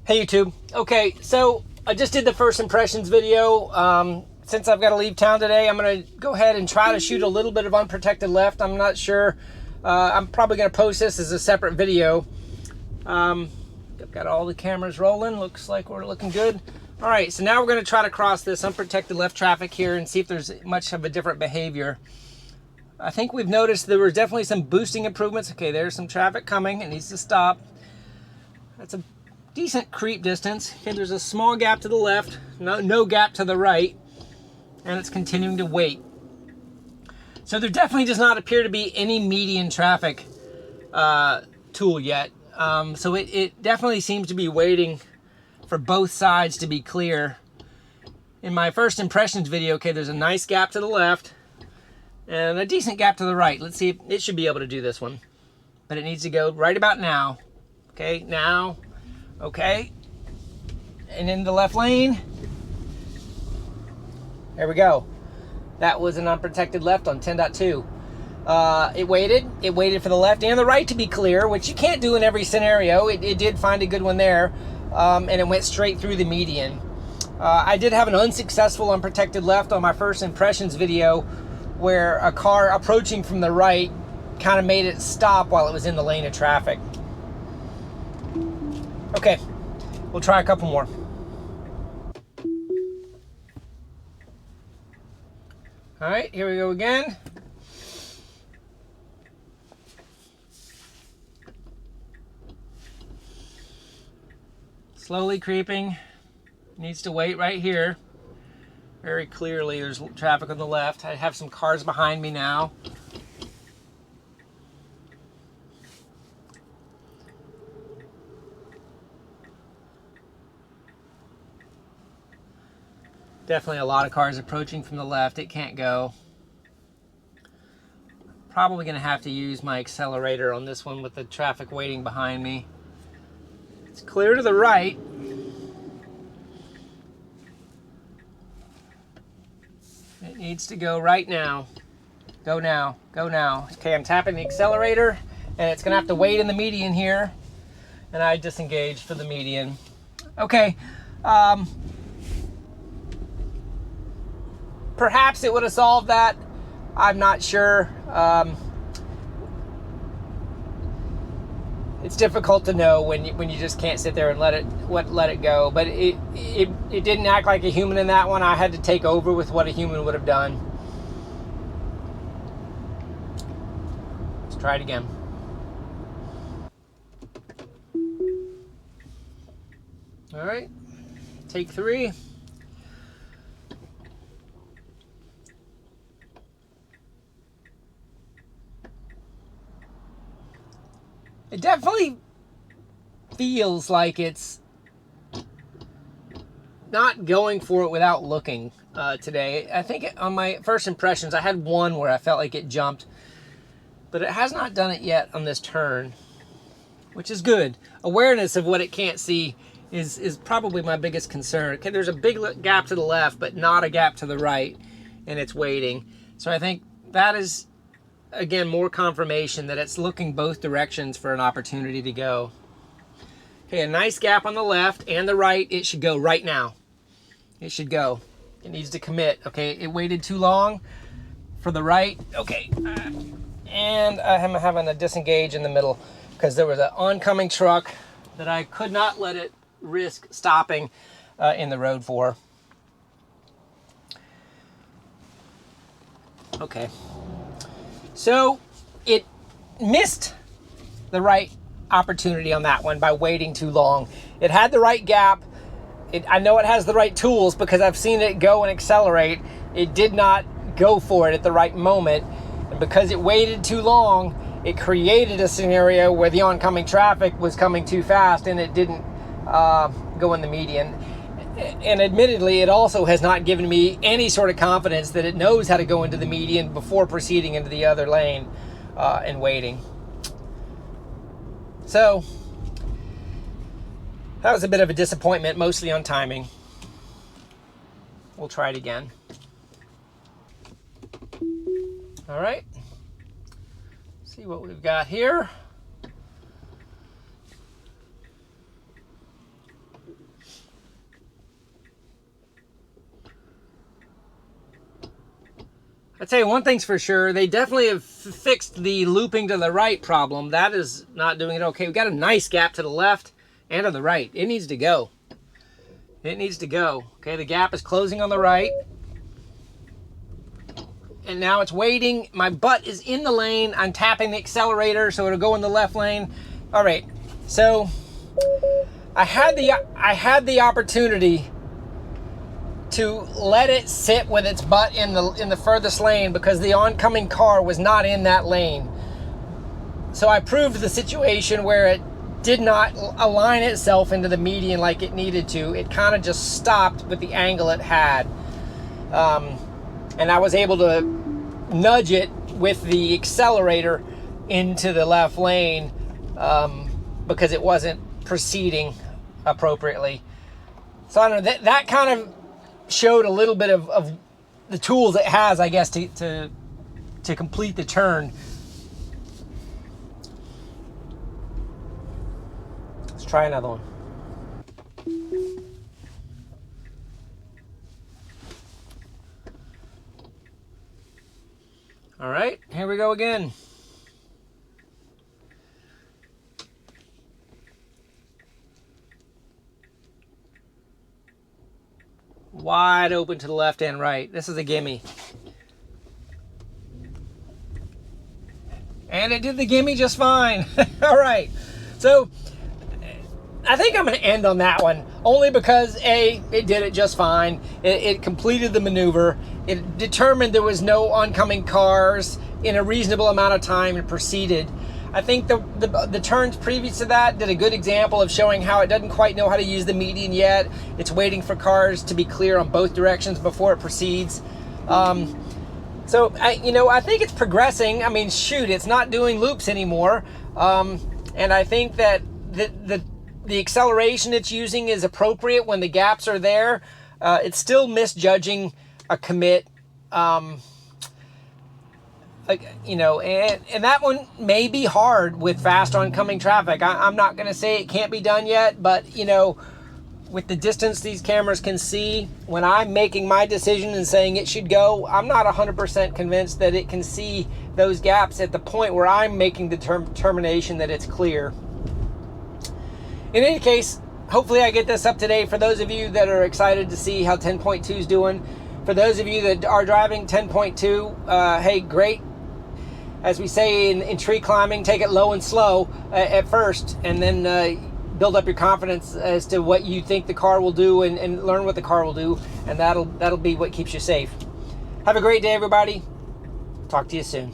Hey YouTube. Okay, so I just did the first impressions video. Since I've got to leave town today, I'm going to go ahead and try to shoot a little bit of Unprotected Left. I'm not sure. I'm probably going to post this as a separate video. I've got all the cameras rolling. Looks like we're looking good. All right, so now we're going to try to cross this unprotected left traffic here and see if there's much of a different behavior. I think we've noticed there was definitely some boosting improvements. Okay, there's some traffic coming. It needs to stop. That's a decent creep distance. Okay, there's a small gap to the left, no gap to the right, and it's continuing to wait. So there definitely does not appear to be any median traffic tool yet. So it definitely seems to be waiting for both sides to be clear. In my first impressions video, okay, there's a nice gap to the left and a decent gap to the right. Let's see if it should be able to do this one, but it needs to go right about now. Okay, now, okay, and in the left lane. There we go. That was an unprotected left on 10.2. It waited for the left and the right to be clear, which you can't do in every scenario. It did find a good one there, and it went straight through the median. I did have an unsuccessful unprotected left on my first impressions video where a car approaching from the right kind of made it stop while it was in the lane of traffic. Okay, we'll try a couple more. All right, here we go again. Slowly creeping. Needs to wait right here. Very clearly there's traffic on the left. I have some cars behind me now. Definitely a lot of cars approaching from the left. It can't go. Probably going to have to use my accelerator on this one with the traffic waiting behind me. It's clear to the right. It needs to go right now. Go now. Go now. Okay, I'm tapping the accelerator, and it's going to have to wait in the median here. And I disengaged for the median. Okay. Perhaps it would have solved that. I'm not sure. It's difficult to know when you just can't sit there and let it go. But it didn't act like a human in that one. I had to take over with what a human would have done. Let's try it again. All right, take 3. It definitely feels like it's not going for it without looking today. I think on my first impressions, I had one where I felt like it jumped, but it has not done it yet on this turn, which is good. Awareness of what it can't see is probably my biggest concern. Okay, there's a big gap to the left, but not a gap to the right, and it's waiting. So I think that is, again, more confirmation that it's looking both directions for an opportunity to go. Okay, a nice gap on the left and the right. It should go right now. It should go. It needs to commit. Okay, it waited too long for the right. Okay, and I'm having to disengage in the middle because there was an oncoming truck that I could not let it risk stopping in the road for. Okay. So it missed the right opportunity on that one by waiting too long. It had the right gap. I know it has the right tools because I've seen it go and accelerate. It did not go for it at the right moment. And because it waited too long, it created a scenario where the oncoming traffic was coming too fast and it didn't go in the median. And admittedly, it also has not given me any sort of confidence that it knows how to go into the median before proceeding into the other lane and waiting. So that was a bit of a disappointment, mostly on timing. We'll try it again. All right. See what we've got here. I'd say one thing's for sure, they definitely have fixed the looping to the right problem. That is not doing it okay. We got a nice gap to the left and to the right. It needs to go. It needs to go. Okay, the gap is closing on the right. And now it's waiting. My butt is in the lane. I'm tapping the accelerator so it'll go in the left lane. All right, so I had the opportunity to let it sit with its butt in the furthest lane because the oncoming car was not in that lane. So I proved the situation where it did not align itself into the median like it needed to. It kind of just stopped with the angle it had. And I was able to nudge it with the accelerator into the left lane because it wasn't proceeding appropriately. So I don't know, that kind of showed a little bit of the tools it has, I guess, to complete the turn. Let's try another one. All right, here we go again. Wide open to the left and right. This is a gimme. And it did the gimme just fine. All right, so I think I'm going to end on that one, only because A, it did it just fine. It completed the maneuver. It determined there was no oncoming cars in a reasonable amount of time and proceeded. I think the turns previous to that did a good example of showing how it doesn't quite know how to use the median yet. It's waiting for cars to be clear on both directions before it proceeds. So I think it's progressing. I mean, shoot, it's not doing loops anymore. And I think that the acceleration it's using is appropriate when the gaps are there. It's still misjudging a commit. And that one may be hard with fast oncoming traffic. I'm not going to say it can't be done yet, but with the distance these cameras can see, when I'm making my decision and saying it should go, I'm not 100% convinced that it can see those gaps at the point where I'm making the determination that it's clear. In any case, hopefully I get this up today for those of you that are excited to see how 10.2 is doing. For those of you that are driving 10.2, hey, great. As we say in tree climbing, take it low and slow at first, and then build up your confidence as to what you think the car will do and learn what the car will do, and that'll be what keeps you safe. Have a great day, everybody. Talk to you soon.